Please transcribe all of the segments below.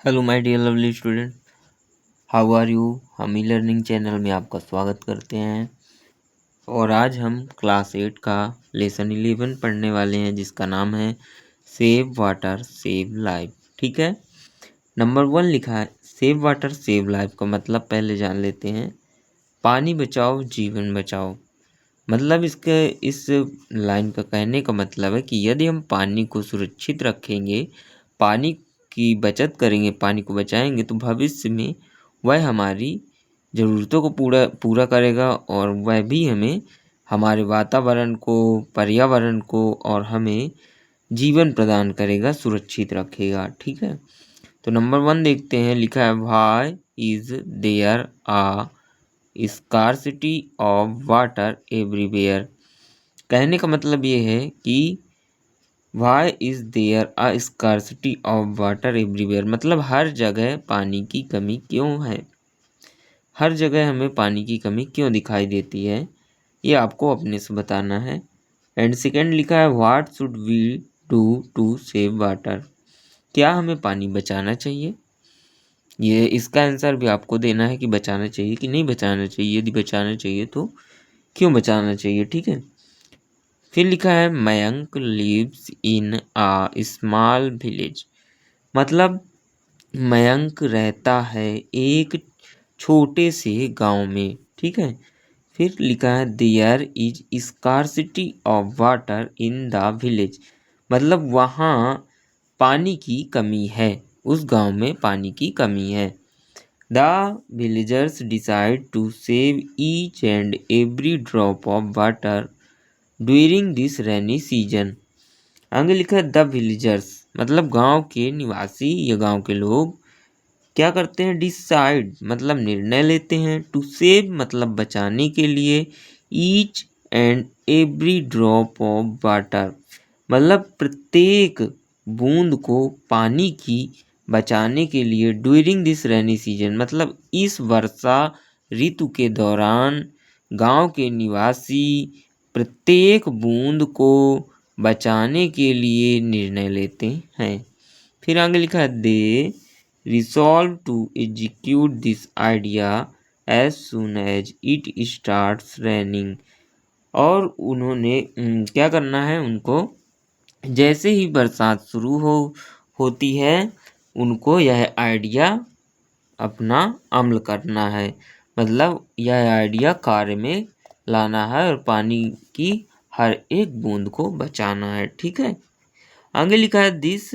Hello my dear lovely student, how are you. हम e learning channel में आपका स्वागत करते हैं और आज हम क्लास 8 का लेसन 11 पढ़ने वाले हैं जिसका नाम है सेव वाटर सेव लाइफ। ठीक है, नंबर 1 लिखा है सेव वाटर सेव लाइफ का मतलब पहले जान लेते हैं। पानी बचाओ जीवन बचाओ। मतलब इसके इस लाइन का कहने का मतलब है कि यदि हम पानी को सुरक्षित रखेंगे, पानी की बचत करेंगे, पानी को बचाएंगे तो भविष्य में वह हमारी ज़रूरतों को पूरा करेगा और वह भी हमें हमारे वातावरण को, पर्यावरण को और हमें जीवन प्रदान करेगा, सुरक्षित रखेगा। ठीक है, तो नंबर 1 देखते हैं। लिखा है why is there a scarcity of water everywhere. कहने का मतलब ये है कि why is there a scarcity of water everywhere, मतलब हर जगह पानी की कमी क्यों है, हर जगह हमें पानी की कमी क्यों दिखाई देती है, ये आपको अपने से बताना है। एंड सेकेंड लिखा है what should we do to save water. क्या हमें पानी बचाना चाहिए, ये इसका आंसर भी आपको देना है कि बचाना चाहिए कि नहीं बचाना चाहिए। यदि बचाना चाहिए तो क्यों बचाना चाहिए। ठीक है, फिर लिखा है Mayank lives in a small village, मतलब मयंक रहता है एक छोटे से गांव में। ठीक है, फिर लिखा है there is scarcity of water in the village, मतलब वहाँ पानी की कमी है, उस गांव में पानी की कमी है। The villagers decide to save each and every drop of water during this rainy season. आगे लिखा है द विलेजर्स, मतलब गांव के निवासी या गांव के लोग क्या करते हैं, डिसाइड मतलब निर्णय लेते हैं, टू सेव मतलब बचाने के लिए, each and every drop of water मतलब प्रत्येक बूंद को पानी की बचाने के लिए, ड्यूरिंग दिस रेनी सीजन मतलब इस वर्षा ऋतु के दौरान गांव के निवासी प्रत्येक बूंद को बचाने के लिए निर्णय लेते हैं। फिर आगे लिखा है they resolve to execute this idea as soon as it starts raining, और उन्होंने क्या करना है, उनको जैसे ही बरसात शुरू होती है उनको यह आइडिया अपना अमल करना है, मतलब यह आइडिया कार्य में लाना है और पानी की हर एक बूंद को बचाना है। ठीक है, आगे लिखा है दिस,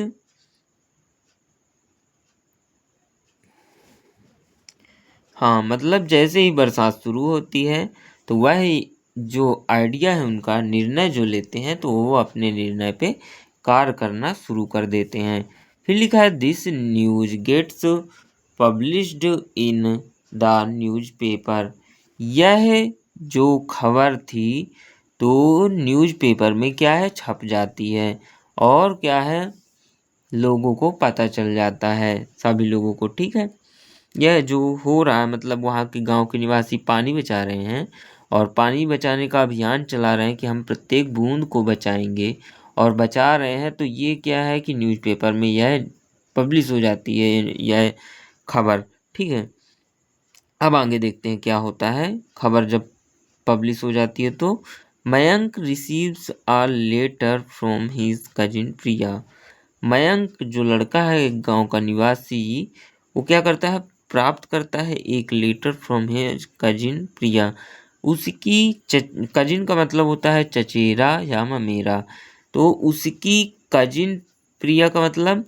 हाँ मतलब जैसे ही बरसात शुरू होती है तो वह जो आइडिया है उनका निर्णय जो लेते हैं तो वो अपने निर्णय पे कार्य करना शुरू कर देते हैं। फिर लिखा है this news gets published in the newspaper, यह जो खबर थी तो न्यूज़पेपर में क्या है, छप जाती है और क्या है, लोगों को पता चल जाता है, सभी लोगों को। ठीक है, यह जो हो रहा है मतलब वहाँ के गांव के निवासी पानी बचा रहे हैं और पानी बचाने का अभियान चला रहे हैं कि हम प्रत्येक बूंद को बचाएंगे और बचा रहे हैं, तो ये क्या है कि न्यूज़पेपर में यह पब्लिश हो जाती है यह खबर। ठीक है, अब आगे देखते हैं क्या होता है। खबर जब पब्लिश हो जाती है तो Mayank receives a letter from his cousin Priya, Mayank जो लड़का है एक गांव का निवासी, वो क्या करता है, प्राप्त करता है एक लेटर फ्रॉम हिज कजिन प्रिया। उसकी कजिन का मतलब होता है चचेरा या ममेरा, तो उसकी कजिन प्रिया का मतलब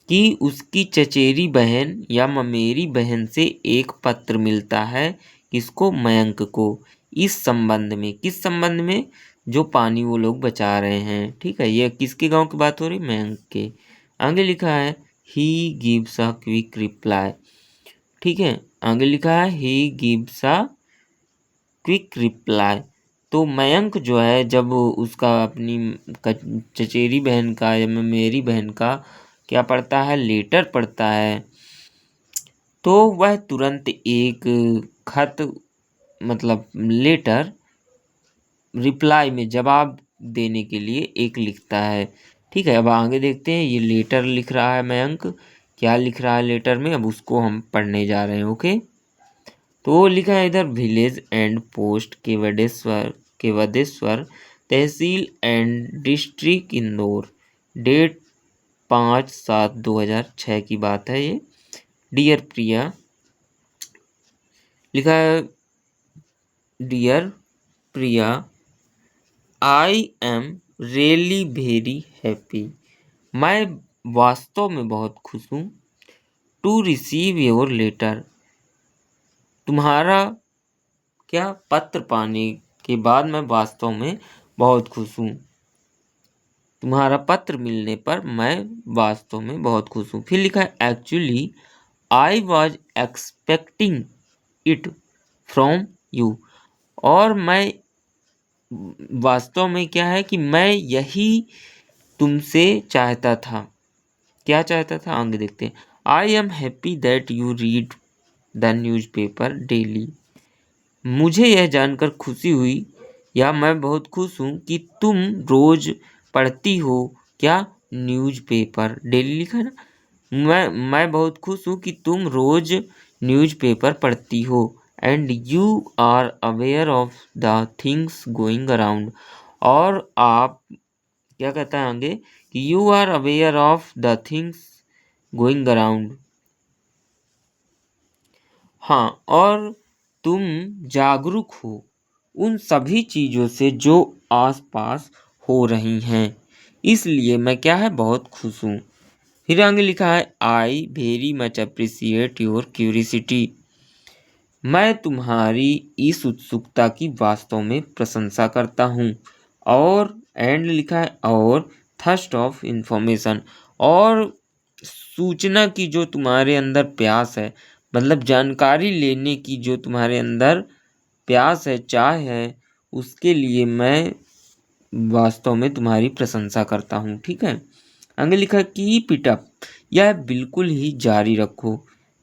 कि उसकी चचेरी बहन या ममेरी बहन से एक पत्र मिलता है, किसको, मयंक को, इस संबंध में, किस संबंध में, जो पानी वो लोग बचा रहे हैं। ठीक है, ये किसके गांव की बात हो रही, मयंक के। आगे लिखा है he gives a quick reply. ठीक है, आगे लिखा है he gives a quick reply, तो मयंक जो है जब उसका अपनी चचेरी बहन का या मेरी बहन का क्या पढ़ता है, लेटर पढ़ता है, तो वह तुरंत एक खत मतलब लेटर रिप्लाई में जवाब देने के लिए एक लिखता है। ठीक है, अब आगे देखते हैं, ये लेटर लिख रहा है मयंक क्या लिख रहा है लेटर में, अब उसको हम पढ़ने जा रहे हैं। ओके, तो लिखा है इधर, विलेज एंड पोस्ट केवदेश्वर तहसील एंड डिस्ट्रिक्ट इंदौर, डेट 5/7/2006 की बात है ये। डियर प्रिया, लिखा है, dear Priya, I am really very happy, मैं वास्तव में बहुत खुश हूँ, टू रिसीव योर लेटर, तुम्हारा क्या पत्र पाने के बाद मैं वास्तव में बहुत खुश हूँ। तुम्हारा पत्र मिलने पर मैं वास्तव में बहुत खुश हूँ। फिर लिखा है, actually I was expecting it from you, और मैं वास्तव में क्या है कि मैं यही तुमसे चाहता था। क्या चाहता था, आगे देखते हैं। I am happy that you read the newspaper daily, मुझे यह जानकर खुशी हुई या मैं बहुत खुश हूँ कि तुम रोज पढ़ती हो क्या, न्यूज़पेपर, डेली लिखा है ना। मैं बहुत खुश हूँ कि तुम रोज न्यूज़पेपर पढ़ती हो, and you are aware of the things going around, और आप क्या कहता है आगे कि you are aware of the things going around, हाँ, और तुम जागरूक हो उन सभी चीज़ों से जो आसपास हो रही हैं, इसलिए मैं क्या है बहुत खुश हूँ। फिर आगे लिखा है, I very much appreciate your curiosity, मैं तुम्हारी इस उत्सुकता की वास्तव में प्रशंसा करता हूँ। और एंड लिखा है, और थर्स्ट ऑफ इंफॉर्मेशन, और सूचना की जो तुम्हारे अंदर प्यास है, मतलब जानकारी लेने की जो तुम्हारे अंदर प्यास है, चाह है, उसके लिए मैं वास्तव में तुम्हारी प्रशंसा करता हूँ। ठीक है, आगे लिखा है, कीप इट अप, यह बिल्कुल ही जारी रखो,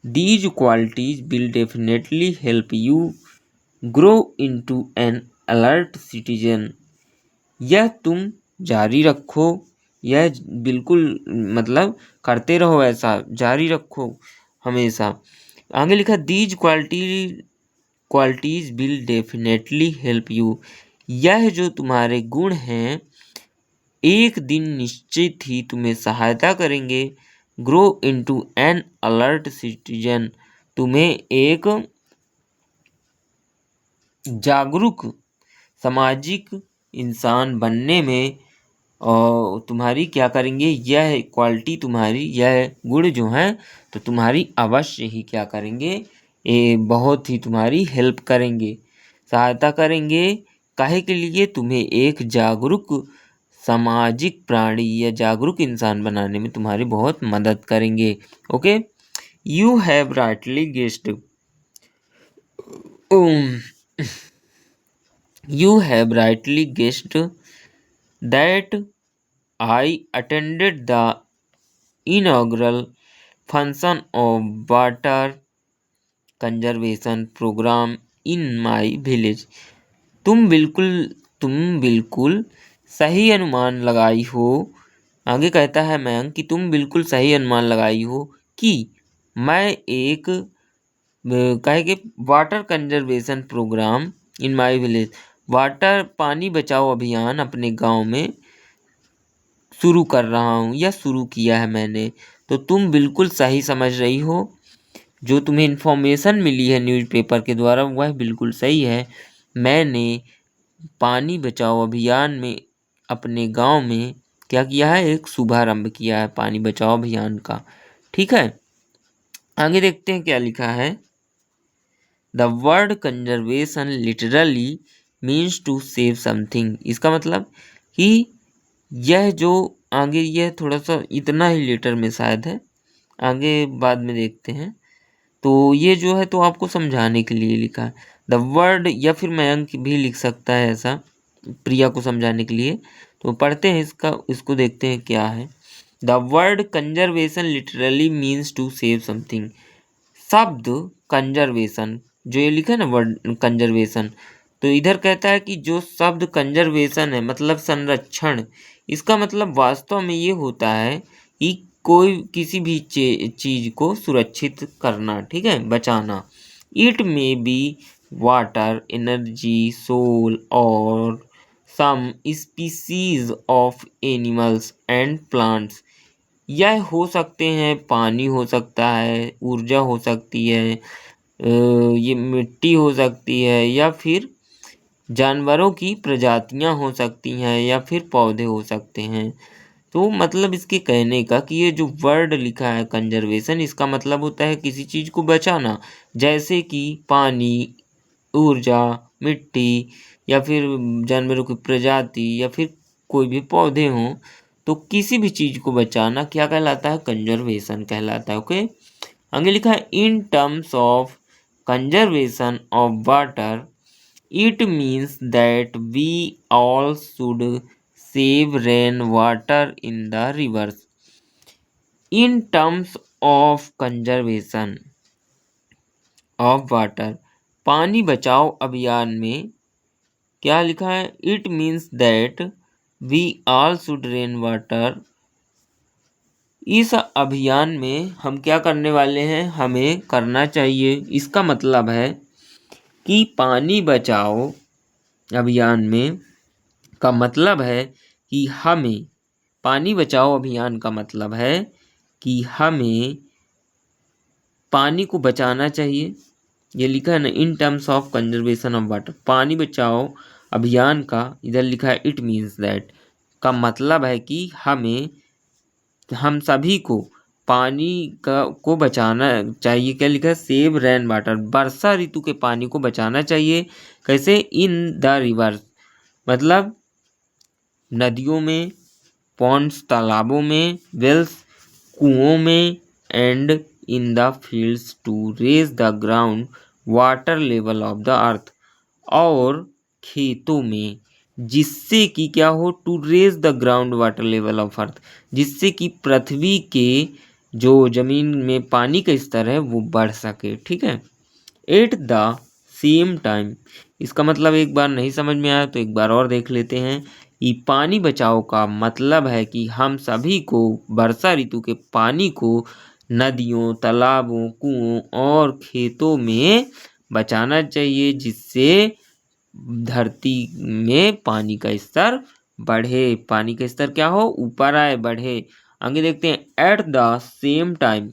these qualities will definitely help you grow into an alert citizen, यह तुम जारी रखो, यह बिल्कुल मतलब करते रहो, ऐसा जारी रखो हमेशा। आगे लिखा, these qualities will definitely help you, यह जो तुम्हारे गुण हैं एक दिन निश्चित ही तुम्हें सहायता करेंगे, grow into an alert citizen, तुम्हें एक जागरूक सामाजिक इंसान बनने में, और तुम्हारी क्या करेंगे, यह क्वालिटी तुम्हारी, यह गुण जो हैं तो तुम्हारी अवश्य ही क्या करेंगे, ये बहुत ही तुम्हारी हेल्प करेंगे, सहायता करेंगे। काहे के लिए, तुम्हें एक जागरूक सामाजिक प्राणी या जागरूक इंसान बनाने में तुम्हारी बहुत मदद करेंगे। Okay, you have rightly guessed, you have rightly guessed that I attended the inaugural function of water conservation program in my village. तुम बिल्कुल सही अनुमान लगाई हो, आगे कहता है मयंक कि तुम बिल्कुल सही अनुमान लगाई हो कि मैं एक कहे कि water conservation programme in my village, water पानी बचाओ अभियान अपने गांव में शुरू कर रहा हूँ या शुरू किया है मैंने। तो तुम बिल्कुल सही समझ रही हो, जो तुम्हें इन्फॉर्मेशन मिली है न्यूज़पेपर के द्वारा वह बिल्कुल सही है। मैंने पानी बचाओ अभियान में अपने गांव में क्या किया है, एक शुभारंभ किया है पानी बचाओ अभियान का। ठीक है, आगे देखते हैं क्या लिखा है। The word conservation literally means to save something, इसका मतलब कि यह जो आगे, यह थोड़ा सा इतना ही लेटर में शायद है, आगे बाद में देखते हैं। तो ये जो है तो आपको समझाने के लिए लिखा है द वर्ड, या फिर मयंक भी लिख सकता है ऐसा प्रिया को समझाने के लिए। तो पढ़ते हैं इसको देखते हैं क्या है। The word conservation literally means to save something, शब्द कंजर्वेशन जो ये लिखा है ना वर्ड कंजर्वेशन, तो इधर कहता है कि जो शब्द कंजर्वेशन है मतलब संरक्षण, इसका मतलब वास्तव में ये होता है कि कोई किसी भी चीज को सुरक्षित करना, ठीक है, बचाना। It may be water, energy, soil और some species of animals and plants. यह हो सकते हैं पानी हो सकता है, ऊर्जा हो सकती है, ये मिट्टी हो सकती है, या फिर जानवरों की प्रजातियां हो सकती हैं, या फिर पौधे हो सकते हैं। तो मतलब इसके कहने का कि ये जो वर्ड लिखा है कंजर्वेशन, इसका मतलब होता है किसी चीज़ को बचाना, जैसे कि पानी, ऊर्जा, मिट्टी, या फिर जानवरों की प्रजाति, या फिर कोई भी पौधे हों। तो किसी भी चीज़ को बचाना क्या कहलाता है? कंजर्वेशन कहलाता है। ओके, आगे लिखा है in terms of conservation of water, it means that we all should save rainwater in the rivers. In terms of conservation of water, पानी बचाओ अभियान में क्या लिखा है? It means that we all should rain water. इस अभियान में हम क्या करने वाले हैं? हमें करना चाहिए। इसका मतलब है कि पानी बचाओ अभियान में का मतलब है कि हमें पानी बचाओ अभियान का मतलब है कि हमें पानी को बचाना चाहिए। ये लिखा है ना, in terms of conservation of water, पानी बचाओ अभियान का इधर लिखा है इट मीन्स दैट, का मतलब है कि हम सभी को पानी को बचाना चाहिए। क्या लिखा है? सेव रेन वाटर, वर्षा ऋतु के पानी को बचाना चाहिए। कैसे? इन द रिवर्स, मतलब नदियों में, पॉन्ड्स तालाबों में, वेल्स कुओं में, and in the fields to raise the ground water level of the earth, और खेतों में, जिससे कि क्या हो? To raise the ground water level of earth, जिससे कि पृथ्वी के जो जमीन में पानी का स्तर है वो बढ़ सके, ठीक है। एट द सेम टाइम, इसका मतलब एक बार नहीं समझ में आया तो एक बार और देख लेते हैं। कि पानी बचाओ का मतलब है कि हम सभी को वर्षा ऋतु के पानी को नदियों, तालाबों, कुओं और खेतों में बचाना चाहिए, जिससे धरती में पानी का स्तर बढ़े। पानी का स्तर क्या हो? ऊपर आए, बढ़े। आगे देखते हैं। At the same time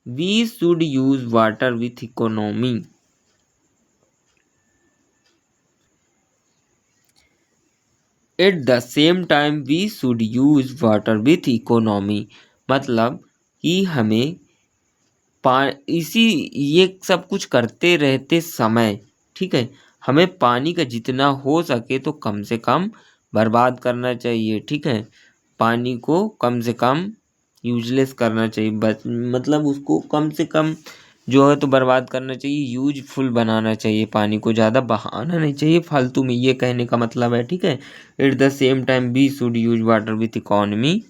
we should use water with economy. At the same time we should use water with economy, मतलब कि हमें इसी ये सब कुछ करते रहते समय, ठीक है, हमें पानी का जितना हो सके तो कम से कम बर्बाद करना चाहिए, ठीक है। पानी को कम से कम यूजलेस करना चाहिए, मतलब उसको कम से कम जो है तो बर्बाद करना चाहिए, यूजफुल बनाना चाहिए, पानी को ज़्यादा बहाना नहीं चाहिए फालतू में, ये कहने का मतलब है, ठीक है। At the same time we should use water with economy,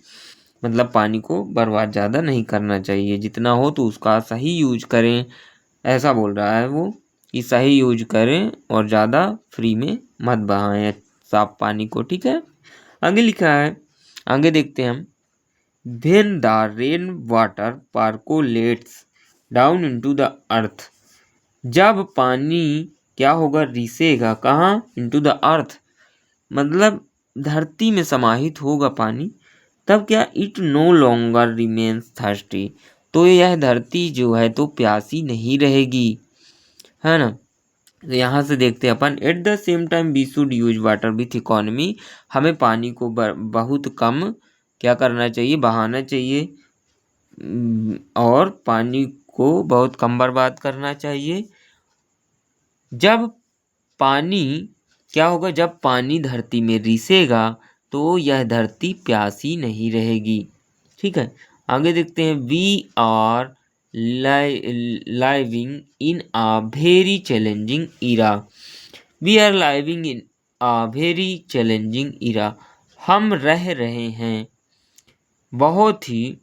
मतलब पानी को बर्बाद ज़्यादा नहीं करना चाहिए, जितना हो तो उसका सही यूज करें, ऐसा बोल रहा है वो, कि सही यूज करें और ज़्यादा फ्री में मत बहाएं साफ पानी को, ठीक है। आगे लिखा है, आगे देखते हैं हम। When the rain water percolates down into the earth, जब पानी क्या होगा? रिसेगा कहाँ? into the earth, मतलब धरती में समाहित होगा पानी, तब क्या? It no longer remains thirsty, तो यह धरती जो है तो प्यासी नहीं रहेगी, है ना। तो यहाँ से देखते हैं अपन। At the same time we should use water with economy, हमें पानी को बहुत कम क्या करना चाहिए? बहाना चाहिए, और पानी को बहुत कम बर्बाद करना चाहिए। जब पानी क्या होगा? जब पानी धरती में रिसेगा तो यह धरती प्यासी नहीं रहेगी, ठीक है। आगे देखते हैं। We are living in a very challenging era, we are living in a very challenging era, हम रह रहे हैं बहुत ही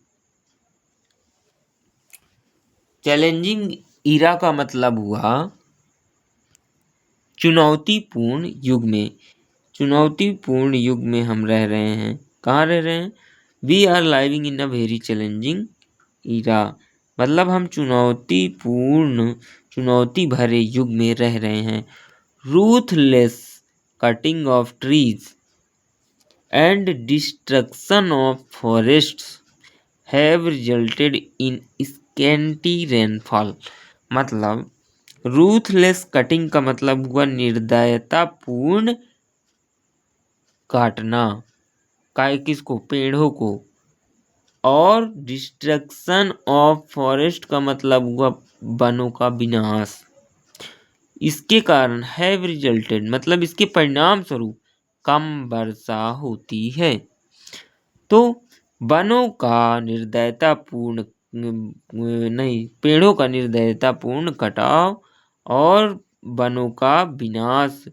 चैलेंजिंग इरा का मतलब हुआ चुनौतीपूर्ण युग में। चुनौतीपूर्ण युग में हम रह रहे हैं। कहाँ रह रहे हैं? We are living in a very challenging era, मतलब हम चुनौती भरे युग में रह रहे हैं। Ruthless cutting of trees and destruction of forests have resulted in scanty rainfall. मतलब रूथलेस कटिंग का मतलब हुआ निर्दयतापूर्ण काटना, किसको, पेड़ों को। और डिस्ट्रक्शन ऑफ फॉरेस्ट का मतलब हुआ वनों का विनाश। इसके कारण हैव रिजल्टेड मतलब इसके परिणाम स्वरूप कम वर्षा होती है। तो वनों का निर्दयतापूर्ण नहीं, पेड़ों का निर्दयतापूर्ण कटाव और वनों का विनाश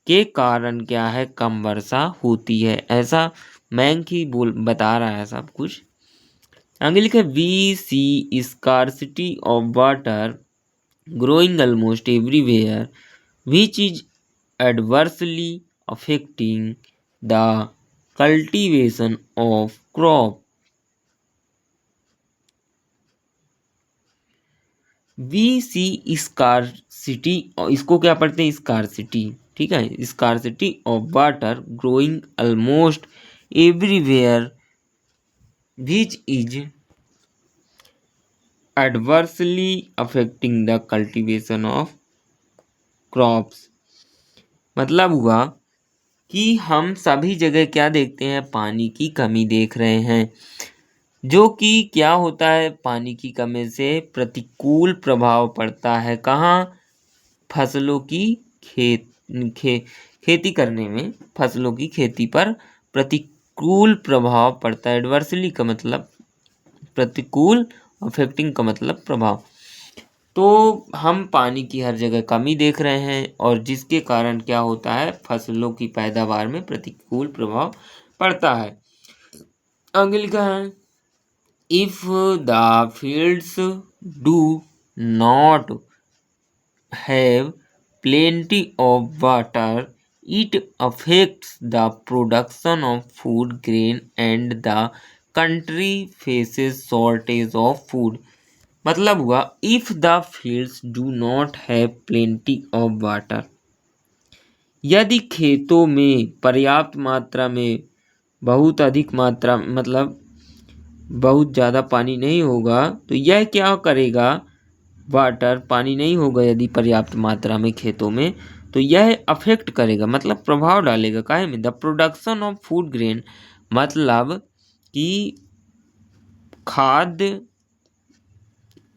के कारण क्या है, कम वर्षा होती है। ऐसा मैंक ही बता रहा है सब कुछ। आगे लिखा we see scarcity of water growing almost everywhere, which is adversely affecting the cultivation of crop. We see scarcity, इसको क्या पढ़ते हैं, स्कार्सिटी, ठीक है, scarcity of water growing almost everywhere which is adversely affecting the cultivation of crops। मतलब हुआ कि हम सभी जगह क्या देखते हैं, पानी की कमी देख रहे हैं, जो कि क्या होता है, पानी की कमी से प्रतिकूल प्रभाव पड़ता है कहाँ, फसलों की खेती करने में, फसलों की खेती पर प्रतिकूल प्रभाव पड़ता है। एडवर्सली का मतलब प्रतिकूल, अफेक्टिंग का मतलब प्रभाव। तो हम पानी की हर जगह कमी देख रहे हैं और जिसके कारण क्या होता है, फसलों की पैदावार में प्रतिकूल प्रभाव पड़ता है। आगे लिखा है if the fields do not have plenty of water it affects the production of food grain and the country faces shortage of food. मतलब हुआ if the fields do not have plenty of water, यदि खेतों में पर्याप्त मात्रा में, बहुत अधिक मात्रा मतलब बहुत ज़्यादा पानी नहीं होगा, तो यह क्या करेगा, वाटर पानी नहीं होगा यदि पर्याप्त मात्रा में खेतों में, तो यह अफेक्ट करेगा मतलब प्रभाव डालेगा काहे में, the production of food grain, मतलब कि खाद्य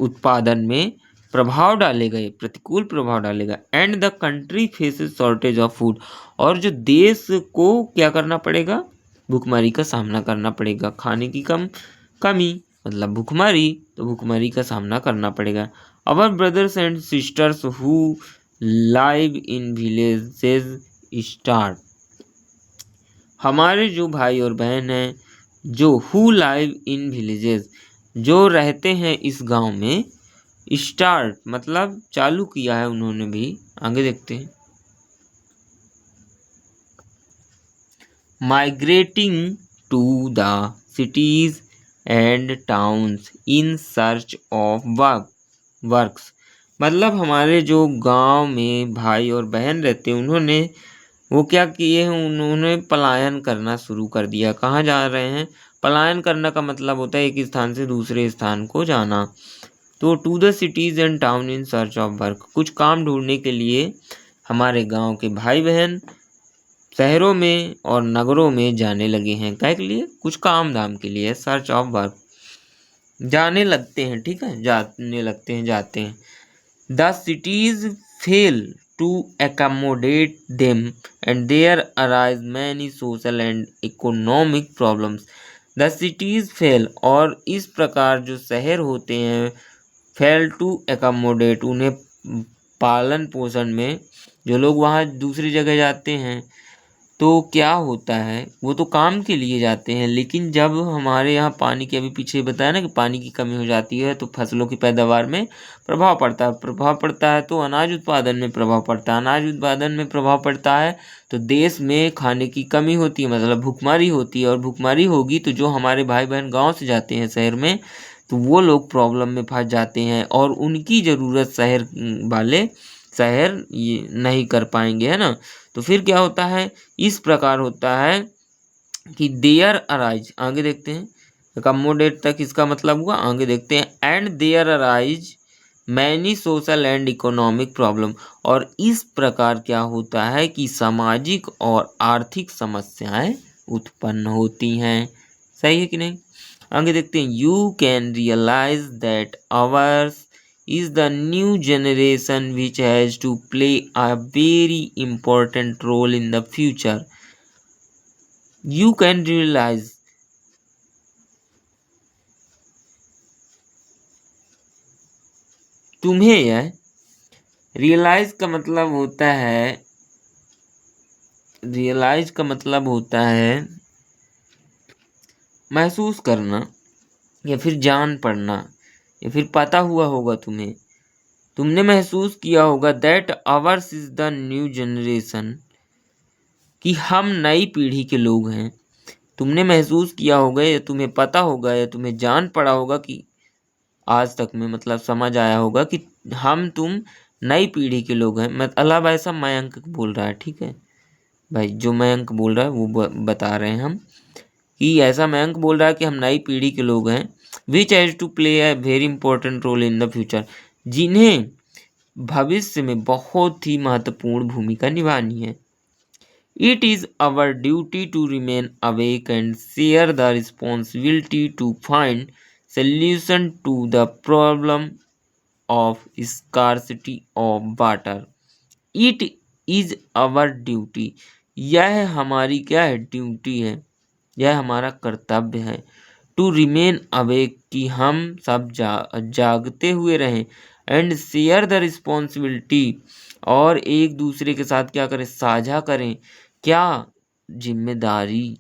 उत्पादन में प्रभाव डालेगा, ये प्रतिकूल प्रभाव डालेगा। And the country faces shortage of food, और जो देश को क्या करना पड़ेगा, भूखमरी का सामना करना पड़ेगा, खाने की कमी मतलब भूखमरी, तो भूखमरी का सामना करना पड़ेगा। Our brothers and sisters who live in villages start, हमारे जो भाई और बहन हैं जो हु लाइव इन विलेजेस, जो रहते हैं इस गांव में, स्टार्ट मतलब चालू किया है उन्होंने भी। आगे देखते हैं migrating to the cities and towns in search of works, मतलब हमारे जो गांव में भाई और बहन रहते हैं उन्होंने वो क्या किए हैं, उन्होंने पलायन करना शुरू कर दिया। कहाँ जा रहे हैं, पलायन करना का मतलब होता है एक स्थान से दूसरे स्थान को जाना। तो to the cities and town in search of work, कुछ काम ढूंढने के लिए हमारे गांव के भाई बहन शहरों में और नगरों में जाने लगे हैं। क्या के लिए, कुछ काम धाम के लिए, सर्च ऑफ वर्क, जाने लगते हैं, ठीक है, जाने लगते हैं, जाते हैं। The cities fail to accommodate them and there arise many social and economic problems। The cities fail, और इस प्रकार जो शहर होते हैं, फेल टू accommodate, उन्हें पालन पोषण में, जो लोग वहाँ दूसरी जगह जाते हैं तो क्या होता है, वो तो काम के लिए जाते हैं, लेकिन जब हमारे यहाँ पानी की, अभी पीछे बताया ना कि पानी की कमी हो जाती है तो फसलों की पैदावार में प्रभाव पड़ता है तो अनाज उत्पादन में प्रभाव पड़ता है, अनाज उत्पादन में प्रभाव पड़ता है तो देश में खाने की कमी होती है, मतलब भुखमरी होती है, और भुखमरी होगी तो जो हमारे भाई बहन गाँव से जाते हैं शहर में तो वो लोग प्रॉब्लम में फंस जाते हैं, और उनकी ज़रूरत वाले शहर ये नहीं कर पाएंगे, है ना। तो फिर क्या होता है, इस प्रकार होता है कि देयर अराइज, आगे देखते हैं, अकोमोडेट तक इसका मतलब हुआ, आगे देखते हैं, and there arise many social and economic problem, और इस प्रकार क्या होता है कि सामाजिक और आर्थिक समस्याएं उत्पन्न होती हैं। सही है कि नहीं। आगे देखते हैं, you can realise that ours is the new generation which has to play a very important role in the future. You can realize, तुम्हें यह रियलाइज का मतलब होता है, रियलाइज का मतलब होता है महसूस करना या फिर जान पड़ना या फिर पता हुआ होगा तुम्हें, तुमने महसूस किया होगा that hours is the new generation, कि हम नई पीढ़ी के लोग हैं। तुमने महसूस किया होगा या तुम्हें पता होगा या तुम्हें जान पड़ा होगा कि आज तक में, मतलब समझ आया होगा कि तुम नई पीढ़ी के लोग हैं। मतलब ऐसा मयंक बोल रहा है, ठीक है भाई, जो मयंक बोल रहा है वो बता रहे हैं हम, कि ऐसा मयंक बोल रहा है कि हम नई पीढ़ी के लोग हैं, which has to play a very important role in the future, जिन्हें भविष्य में बहुत ही महत्वपूर्ण भूमिका निभानी है। It is our duty to remain awake and share the responsibility to find solution to the problem of scarcity of water. It is our duty. यह हमारी क्या है, ड्यूटी है, यह हमारा कर्तव्य है। टू रिमेन अवेक, कि हम सब जागते हुए रहें, एंड शेयर द रिस्पॉन्सिबिलिटी, और एक दूसरे के साथ क्या करें, साझा करें, क्या, जिम्मेदारी,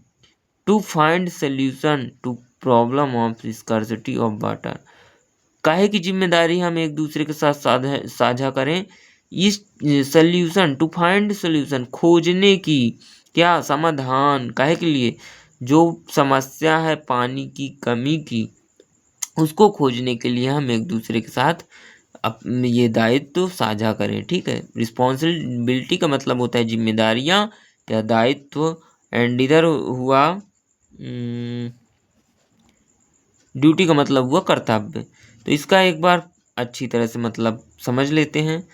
to find solution to problem of scarcity of water, काहे की जिम्मेदारी हम एक दूसरे के साथ साझा करें, इस सोल्यूशन, टू फाइंड सोल्यूशन, खोजने की, क्या, समाधान, काहे के लिए, जो समस्या है पानी की कमी की उसको खोजने के लिए हम एक दूसरे के साथ ये दायित्व साझा करें, ठीक है। रिस्पॉन्सिबिलिटी का मतलब होता है जिम्मेदारियां या दायित्व, एंड इधर हुआ ड्यूटी का मतलब हुआ कर्तव्य। तो इसका एक बार अच्छी तरह से मतलब समझ लेते हैं।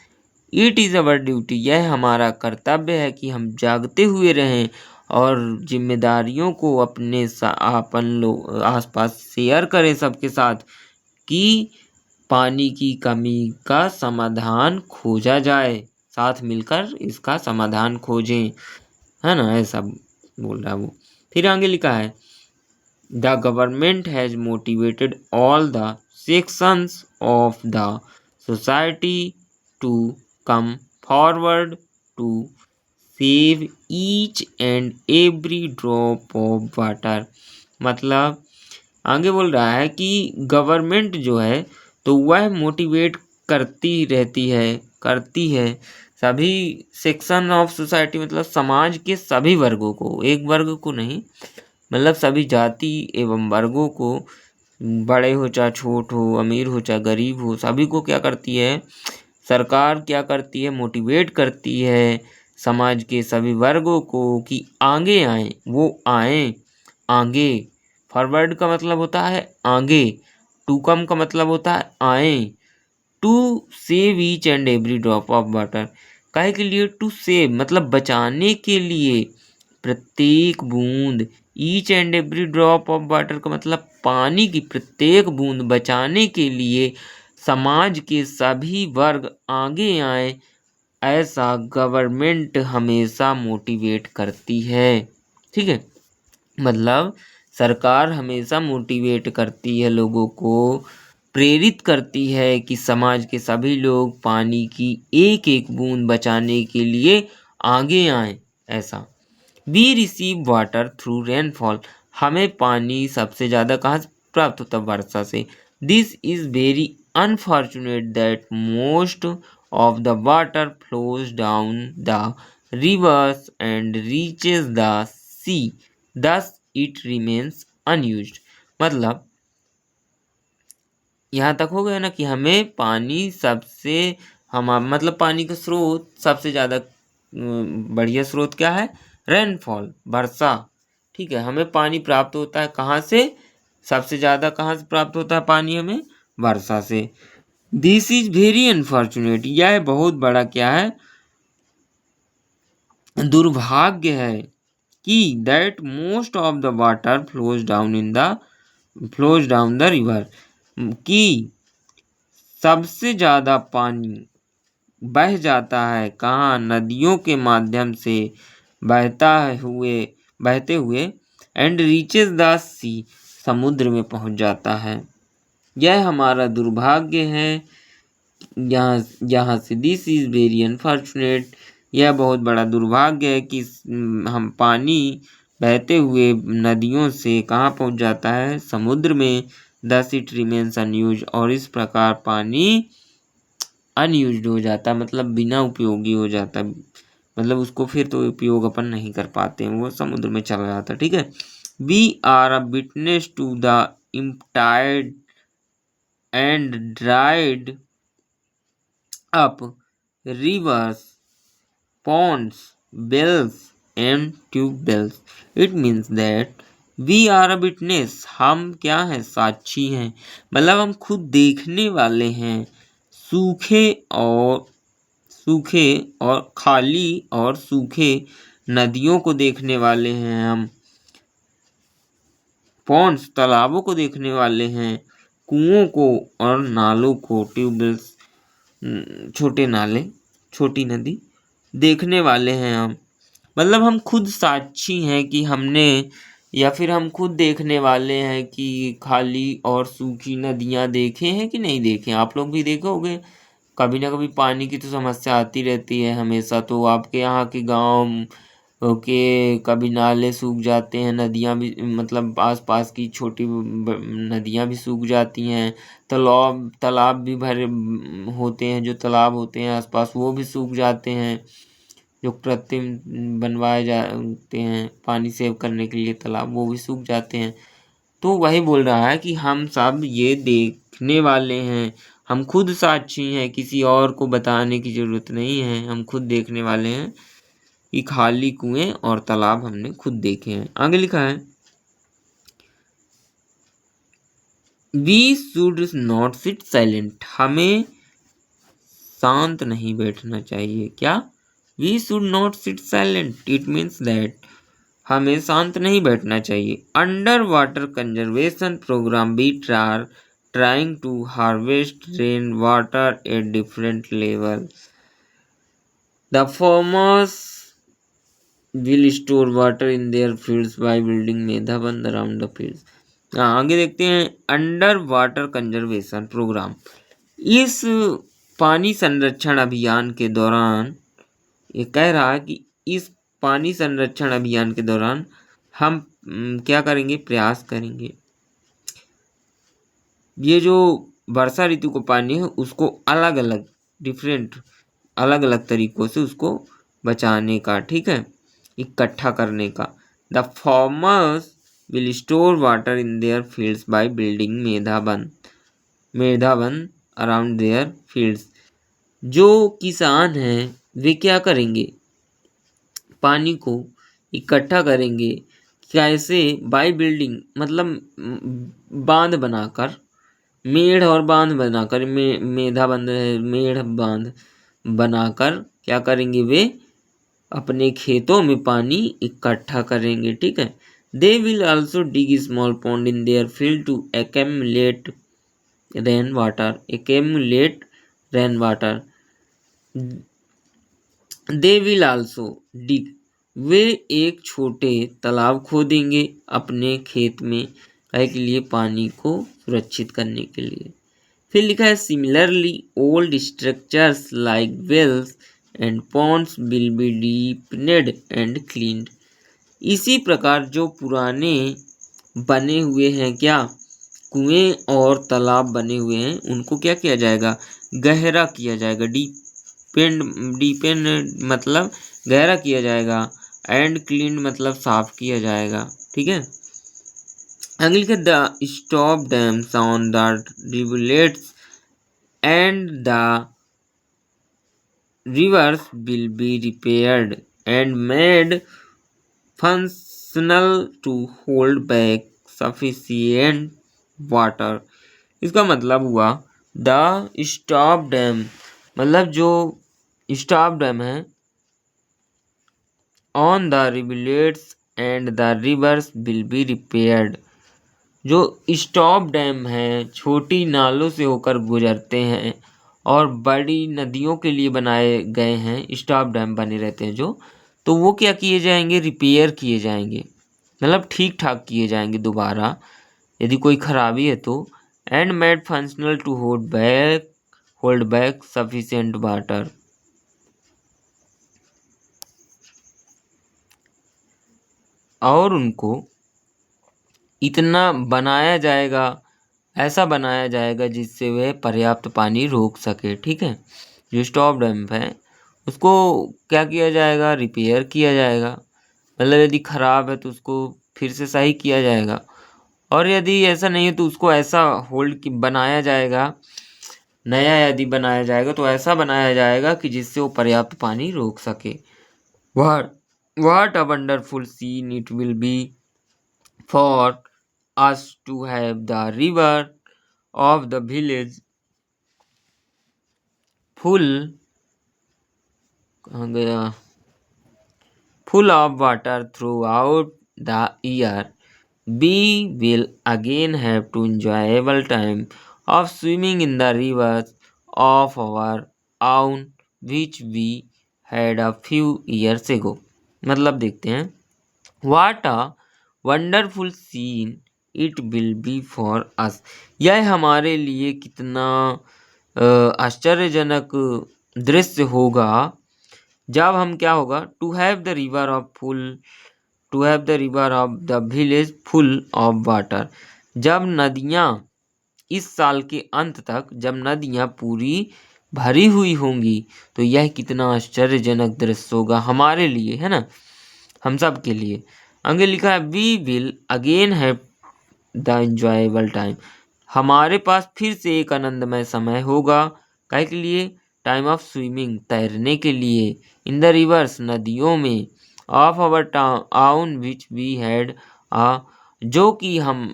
इट इज़ अवर ड्यूटी, यह हमारा कर्तव्य है कि हम जागते हुए रहें और जिम्मेदारियों को अपने अपन लोग आसपास शेयर करें सबके साथ, कि पानी की कमी का समाधान खोजा जाए, साथ मिलकर इसका समाधान खोजें, है ना, ऐसा बोल रहा है वो। फिर आगे लिखा है, the government has motivated all the sections of the society to come forward to save each and every drop of water. मतलब आगे बोल रहा है कि गवर्नमेंट जो है तो वह मोटिवेट करती है सभी सेक्शन ऑफ सोसाइटी, मतलब समाज के सभी वर्गों को, एक वर्ग को नहीं, मतलब सभी जाति एवं वर्गों को, बड़े हो चाहे छोट हो, अमीर हो चाहे गरीब हो, सभी को क्या करती है सरकार, क्या करती है, मोटिवेट करती है समाज के सभी वर्गों को कि आगे आएँ, वो आएँ आगे। फॉरवर्ड का मतलब होता है आगे, टू कम का मतलब होता है आएँ, to save each and every drop of water, काहे के लिए, टू सेव मतलब बचाने के लिए प्रत्येक बूंद, each and every drop of water का मतलब पानी की प्रत्येक बूंद बचाने के लिए समाज के सभी वर्ग आगे आए, ऐसा गवर्नमेंट हमेशा मोटिवेट करती है, ठीक है। मतलब सरकार हमेशा मोटिवेट करती है, लोगों को प्रेरित करती है कि समाज के सभी लोग पानी की एक एक बूंद बचाने के लिए आगे आएं, ऐसा। We receive water through rainfall, हमें पानी सबसे ज़्यादा कहाँ से प्राप्त होता है? वर्षा से। This is very unfortunate that most of the water flows down the rivers and reaches the sea, thus it remains unused. मतलब यहाँ तक हो गया ना कि हमें पानी सबसे मतलब पानी का स्रोत सबसे ज़्यादा बढ़िया स्रोत क्या है? रेनफॉल, वर्षा। ठीक है, हमें पानी प्राप्त होता है कहाँ से? सबसे ज़्यादा कहाँ से प्राप्त होता है पानी हमें? वर्षा से। दिस इज वेरी अनफॉर्चुनेट, यह बहुत बड़ा क्या है? दुर्भाग्य है कि that most of the water flows down the river, कि सबसे ज़्यादा पानी बह जाता है कहाँ? नदियों के माध्यम से बहते हुए एंड रीचेज द सी, समुद्र में पहुँच जाता है। यह हमारा दुर्भाग्य है। यहाँ से दिस इज़ वेरी अनफॉर्चुनेट, यह बहुत बड़ा दुर्भाग्य है कि हम पानी बहते हुए नदियों से कहाँ पहुँच जाता है? समुद्र में। दस इट रिमेन्स अनयूज्ड, और इस प्रकार पानी अनयूज्ड हो जाता है, मतलब बिना उपयोगी हो जाता है, मतलब उसको फिर तो उपयोग अपन नहीं कर पाते हैं, वो समुद्र में चला जाता है। ठीक है, we are a witness to the emptied and dried up rivers, ponds, wells and tube wells. It means that we are a witness, हम क्या हैं? साक्षी हैं, मतलब हम खुद देखने वाले हैं। सूखे और खाली और सूखे नदियों को देखने वाले हैं हम। पॉन्ड्स, तालाबों को देखने वाले हैं। कुओं को और नालों को, ट्यूबवेल्स, छोटे नाले, छोटी नदी देखने वाले हैं हम। मतलब हम खुद साक्षी हैं कि हमने, या फिर हम खुद देखने वाले हैं कि खाली और सूखी नदियाँ देखे हैं कि नहीं देखे। आप लोग भी देखे होंगे, कभी ना कभी पानी की तो समस्या आती रहती है हमेशा। तो आपके यहाँ के गाँव के कभी नाले सूख जाते हैं, नदियाँ भी, मतलब आसपास की छोटी नदियाँ भी सूख जाती हैं। तालाब भी भरे होते हैं, जो तालाब होते हैं आसपास वो भी सूख जाते हैं, जो कृत्रिम बनवाए जाते हैं पानी सेव करने के लिए तालाब, वो भी सूख जाते हैं। तो वही बोल रहा है कि हम सब ये देखने वाले हैं, हम खुद साक्षी हैं, किसी और को बताने की ज़रूरत नहीं है, हम खुद देखने वाले हैं कि खाली कुएं और तालाब हमने खुद देखे हैं। आगे लिखा है, we should not sit silent, हमें शांत नहीं बैठना चाहिए। क्या? We should not sit silent, it means that हमें शांत नहीं बैठना चाहिए। Under water conservation programme we are trying to harvest rain water at different level. The farmers will store water in their fields by building medha bandh around the fields। आगे देखते हैं, under water conservation programme, इस पानी संरक्षण अभियान के दौरान ये कह रहा है कि इस पानी संरक्षण अभियान के दौरान हम क्या करेंगे? प्रयास करेंगे ये जो वर्षा ऋतु को पानी है उसको अलग अलग तरीकों से उसको बचाने का, ठीक है, इकट्ठा करने का। The farmers will store water in their fields by building मेधा बंद अराउंड देयर फील्ड्स। जो किसान हैं वे क्या करेंगे? पानी को इकट्ठा करेंगे। कैसे? बाय बिल्डिंग, मतलब बांध बनाकर, मेढ़ और बांध बनाकर, मेधा बंद है, मेढ़ बांध बनाकर क्या करेंगे? वे अपने खेतों में पानी इकट्ठा करेंगे, ठीक है। They will also dig small pond in their field to accumulate rain water. They will also dig, वे एक छोटे तालाब खोदेंगे अपने खेत में के लिए, पानी को सुरक्षित करने के लिए। फिर लिखा है, similarly old structures like wells and ponds will be deepened and cleaned. इसी प्रकार जो पुराने बने हुए हैं क्या कुएं और तालाब बने हुए हैं उनको क्या किया जाएगा, गहरा किया जाएगा। डीपेंड मतलब गहरा किया जाएगा, एंड क्लीन मतलब साफ किया जाएगा। ठीक है, अगले लिखा the stop dams on the rivulets and the rivers will be repaired and made functional to hold back sufficient water। इसका मतलब हुआ द स्टॉप डैम मतलब जो स्टॉप डैम है on the rivulets and the rivers will be repaired. जो stop dam है छोटी नालों से होकर गुजरते हैं और बड़ी नदियों के लिए बनाए गए हैं, स्टॉप डैम बने रहते हैं जो, तो वो क्या किए जाएंगे, रिपेयर किए जाएंगे, मतलब ठीक ठाक किए जाएंगे दोबारा यदि कोई खराबी है तो। And made functional to hold back sufficient water. और उनको इतना बनाया जाएगा, ऐसा बनाया जाएगा जिससे वह पर्याप्त पानी रोक सके। ठीक है, जो स्टॉप डैम है उसको क्या किया जाएगा, रिपेयर किया जाएगा, मतलब यदि खराब है तो उसको फिर से सही किया जाएगा, और यदि ऐसा नहीं है तो उसको ऐसा बनाया जाएगा, नया यदि बनाया जाएगा तो ऐसा बनाया जाएगा कि जिससे वो पर्याप्त पानी रोक सके। What a wonderful scene it will be for us to have the river of the village full कहाँ गया full of water throughout the year। We will again have to enjoyable time of swimming in the rivers of our own which we had a few years ago। मतलब देखते हैं, What a wonderful scene it will be for us। यह हमारे लिए कितना आश्चर्यजनक दृश्य होगा जब हम क्या होगा, to have the river of the village full of water. जब नदियाँ इस साल के अंत तक जब नदियाँ पूरी भरी हुई होंगी तो यह कितना आश्चर्यजनक दृश्य होगा हमारे लिए, है ना, हम सब के लिए। आगे लिखा है we will again have the enjoyable time. हमारे पास फिर से एक आनंदमय समय होगा, काहे के लिए, टाइम ऑफ स्विमिंग तैरने के लिए, इन द रिवर्स नदियों में, of our town which we had a जो कि हम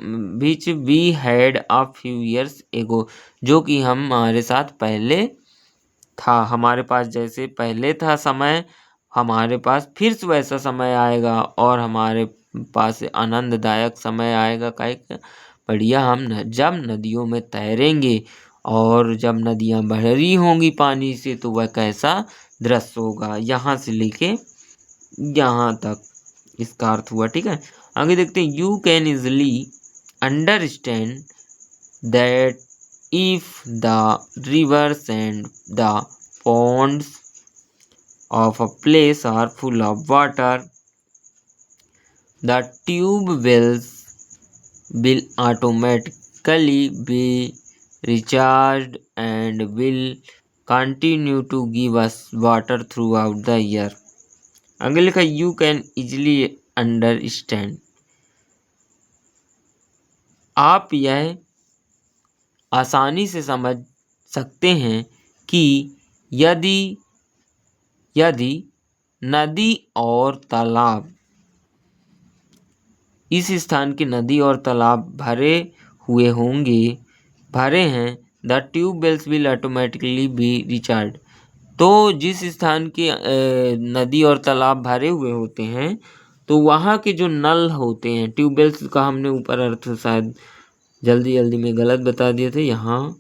which we had a few years ago जो कि हमारे साथ पहले था, हमारे पास जैसे पहले था समय, हमारे पास फिर से वैसा समय आएगा और हमारे पास आनंददायक समय आएगा। काहे का बढ़िया, हम जब नदियों में तैरेंगे और जब नदियाँ भरी होंगी पानी से तो वह कैसा दृश्य होगा, यहाँ से लेके यहाँ तक इसका अर्थ हुआ। ठीक है, आगे देखते हैं you can easily understand that if the rivers and the ponds of a place are full of water, the tube wells will automatically be recharged and will continue to give us water throughout the year। आगे लिखा you can easily understand। आप यह आसानी से समझ सकते हैं कि यदि नदी और तालाब, इस स्थान के नदी और तालाब भरे हैं, the tubewells will automatically be recharge. तो जिस स्थान के नदी और तालाब भरे हुए होते हैं तो वहाँ के जो नल होते हैं, ट्यूबवेल्स का हमने ऊपर अर्थ शायद जल्दी में गलत बता दिए थे, यहाँ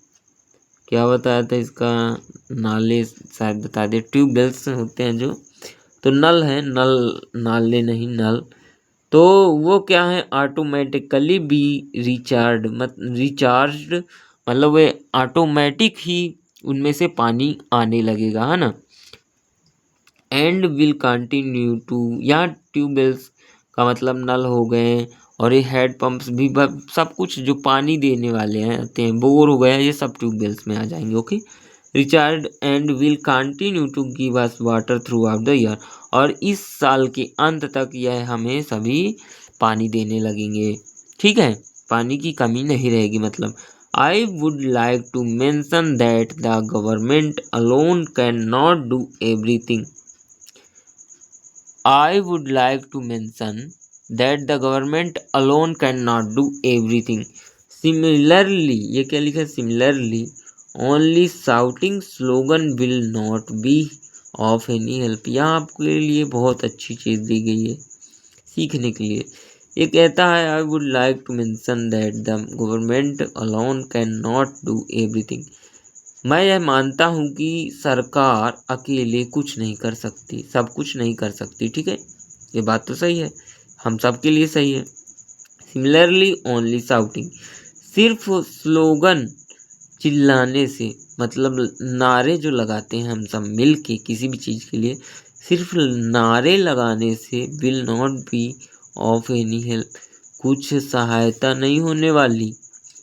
क्या बताया था इसका, नाले शायद बता दिए, ट्यूबवेल्स होते हैं जो, तो नल है, नाले नहीं नल, तो वो क्या है, ऑटोमेटिकली बी रिचार्ज्ड मतलब वे ऑटोमेटिक ही उनमें से पानी आने लगेगा, है ना। एंड विल कंटिन्यू टू, यहाँ ट्यूबवेल्स का मतलब नल हो गए, और ये हेड पंप्स भी सब कुछ जो पानी देने वाले हैं आते हैं, बोर हो गया, ये सब ट्यूबवेल्स में आ जाएंगे। Okay, recharge and will continue to give us water throughout the year, और इस साल के अंत तक यह हमें सभी पानी देने लगेंगे। ठीक है, पानी की कमी नहीं रहेगी। मतलब I would like to mention that the government alone cannot do everything. I would like to mention that the government alone cannot do everything. Similarly, ये क्या लिखा है? Similarly, only shouting slogan will not be of any help. यहाँ आपके लिए बहुत अच्छी चीज़ दी गई है सीखने के लिए। ये कहता है I would like to mention that the government alone can not do everything. मैं यह मानता हूँ कि सरकार अकेले कुछ नहीं कर सकती, सब कुछ नहीं कर सकती। ठीक है, ये बात तो सही है, हम सब के लिए सही है। सिमिलरली ओनली शाउटिंग, सिर्फ स्लोगन चिल्लाने से, मतलब नारे जो लगाते हैं हम सब मिल के किसी भी चीज़ के लिए, सिर्फ नारे लगाने से will not be of any help, कुछ सहायता नहीं होने वाली,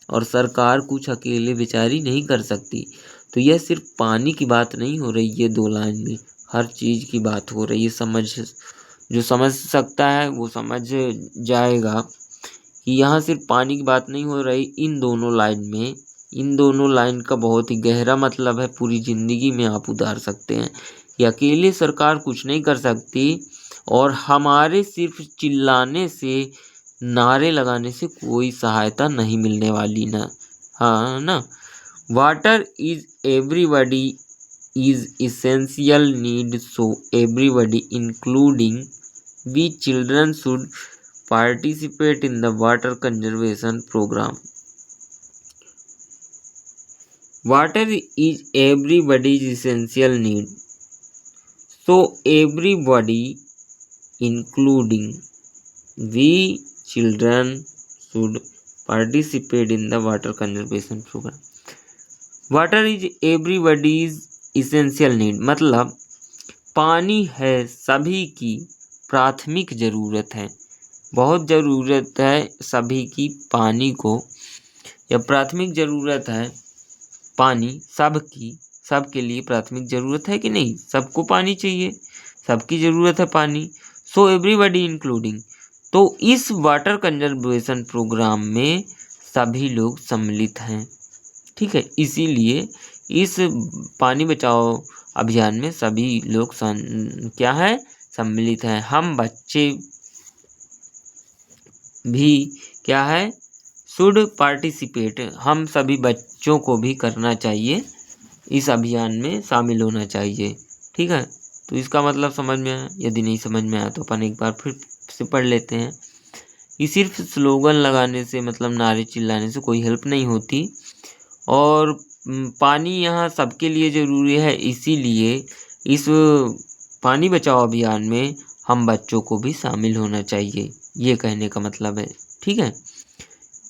और सरकार कुछ अकेले बेचारी नहीं कर सकती। तो यह सिर्फ पानी की बात नहीं हो रही, ये 2 लाइन में हर चीज़ की बात हो रही है। जो समझ सकता है वो समझ जाएगा कि यहाँ सिर्फ पानी की बात नहीं हो रही। इन दोनों लाइन में, इन दोनों लाइन का बहुत ही गहरा मतलब है, पूरी ज़िंदगी में आप उतार सकते हैं कि अकेले सरकार कुछ नहीं कर सकती, और हमारे सिर्फ चिल्लाने से, नारे लगाने से कोई सहायता नहीं मिलने वाली ना। हाँ ना, water is everybody is essential need, so everybody including we children should participate in the water conservation program. Water is everybody's essential need, so everybody including we children should participate in the water conservation program. Water is everybody's essential need, मतलब पानी है सभी की प्राथमिक ज़रूरत है, बहुत ज़रूरत है सभी की पानी को, या प्राथमिक ज़रूरत है पानी सबकी, सबके लिए प्राथमिक ज़रूरत है कि नहीं, सबको पानी चाहिए, सबकी ज़रूरत है पानी। सो एवरीबडी इंक्लूडिंग, तो इस वाटर कंजर्वेशन प्रोग्राम में सभी लोग सम्मिलित हैं। ठीक है, इसीलिए इस पानी बचाओ अभियान में सभी लोग क्या है, सम्मिलित हैं। हम बच्चे भी क्या है, शुड पार्टिसिपेट, हम सभी बच्चों को भी करना चाहिए, इस अभियान में शामिल होना चाहिए। ठीक है, तो इसका मतलब समझ में आया? यदि नहीं समझ में आया तो अपन एक बार फिर से पढ़ लेते हैं कि सिर्फ स्लोगन लगाने से, मतलब नारे चिल्लाने से कोई हेल्प नहीं होती, और पानी यहाँ सबके लिए ज़रूरी है, इसीलिए इस पानी बचाओ अभियान में हम बच्चों को भी शामिल होना चाहिए, ये कहने का मतलब है। ठीक है,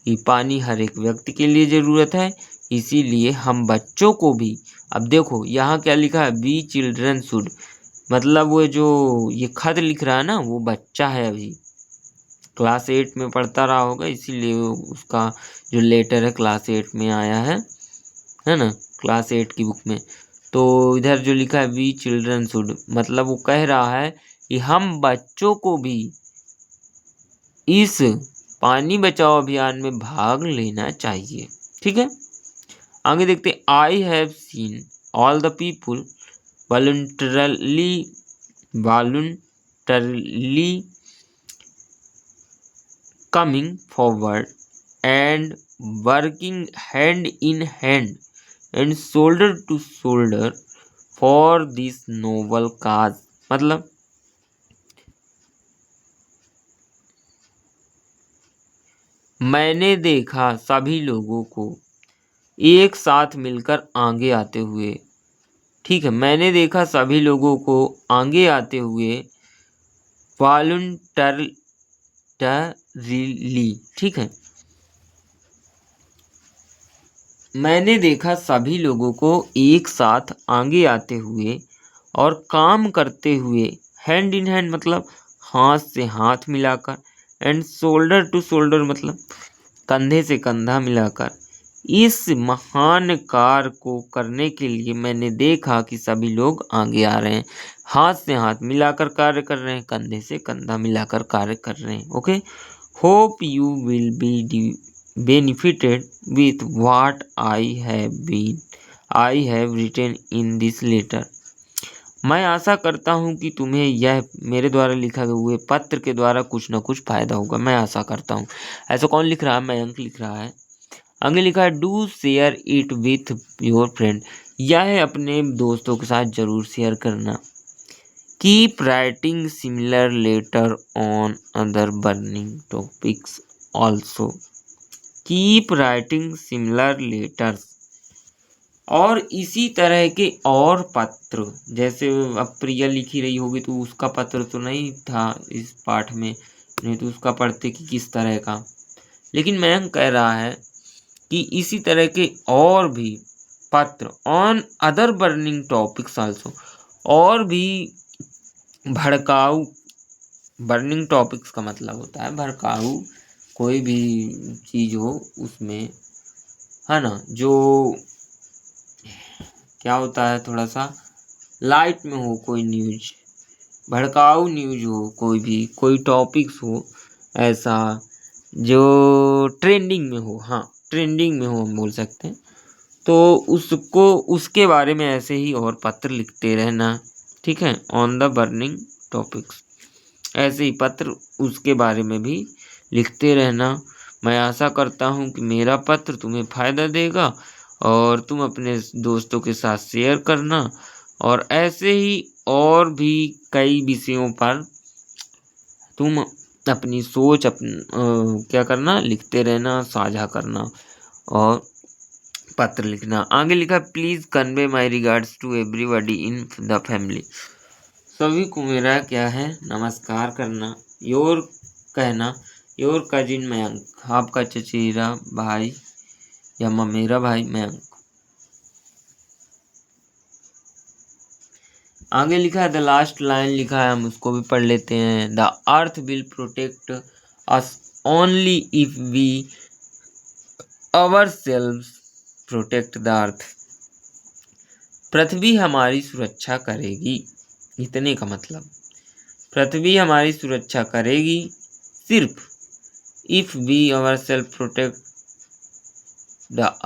कि पानी हर एक व्यक्ति के लिए ज़रूरत है, इसीलिए हम बच्चों को भी, अब देखो यहाँ क्या लिखा है, वी चिल्ड्रन शुड, मतलब वो जो ये खत लिख रहा है ना, वो बच्चा है, अभी क्लास 8 में पढ़ता रहा होगा, इसीलिए उसका जो लेटर है क्लास 8 में आया है ना, क्लास 8 की बुक में। तो इधर जो लिखा है वी चिल्ड्रन शुड, मतलब वो कह रहा है कि हम बच्चों को भी इस पानी बचाओ अभियान में भाग लेना चाहिए। ठीक है, आगे देखते हैं। I have seen all the people voluntarily coming forward and working hand in hand and shoulder to shoulder for this noble cause, मतलब मैंने देखा सभी लोगों को एक साथ मिलकर आगे आते हुए। ठीक है, मैंने देखा सभी लोगों को आगे आते हुए वॉलंटरली। ठीक है, मैंने देखा सभी लोगों को एक साथ आगे आते हुए और काम करते हुए, हैंड इन हैंड मतलब हाथ से हाथ मिलाकर, एंड शोल्डर टू शोल्डर मतलब कंधे से कंधा मिलाकर इस महान कार्य को करने के लिए मैंने देखा कि सभी लोग आगे आ रहे हैं, हाथ से हाथ मिलाकर कार्य कर रहे हैं, कंधे से कंधा मिलाकर कार्य कर रहे हैं। Okay, hope you will be benefited with what I have written in this letter। मैं आशा करता हूँ कि तुम्हें यह मेरे द्वारा लिखा हुए पत्र के द्वारा कुछ ना कुछ फायदा होगा। मैं आशा करता हूँ। ऐसा कौन लिख रहा है? मयंक लिख रहा है। आगे लिखा है do share it with your friend. यह अपने दोस्तों के साथ जरूर शेयर करना। Keep writing similar later on other burning topics also. Keep writing similar letters, और इसी तरह के और पत्र, जैसे अब प्रिया लिखी रही होगी तो उसका पत्र तो नहीं था इस पाठ में, नहीं तो उसका पढ़ते कि किस तरह का। लेकिन मैं कह रहा है कि इसी तरह के और भी पत्र on other burning topics also, और भी भड़काऊ, बर्निंग टॉपिक्स का मतलब होता है भड़काऊ कोई भी चीज हो उसमें, है ना, जो क्या होता है थोड़ा सा लाइट में हो, कोई न्यूज, भड़काऊ न्यूज हो, कोई टॉपिक्स हो ऐसा जो ट्रेंडिंग में हो, हाँ ट्रेंडिंग में हो हम बोल सकते हैं, तो उसको उसके बारे में ऐसे ही और पत्र लिखते रहना। ठीक है, ऑन द बर्निंग टॉपिक्स, ऐसे ही पत्र उसके बारे में भी लिखते रहना। मैं आशा करता हूँ कि मेरा पत्र तुम्हें फ़ायदा देगा और तुम अपने दोस्तों के साथ शेयर करना, और ऐसे ही और भी कई विषयों पर तुम अपनी सोच क्या करना, लिखते रहना, साझा करना और पत्र लिखना। आगे लिखा please convey my regards to everybody in the family. सभी को मेरा क्या है, नमस्कार करना। योर कहना, योर कजिन मयंक, आपका चचेरा भाई या मेरा भाई मयंक। आगे लिखा है द लास्ट लाइन लिखा है, हम उसको भी पढ़ लेते हैं। The earth will protect us only if we ourselves protect the earth. पृथ्वी हमारी सुरक्षा करेगी, इतने का मतलब, पृथ्वी हमारी सुरक्षा करेगी सिर्फ if we ourselves protect the earth.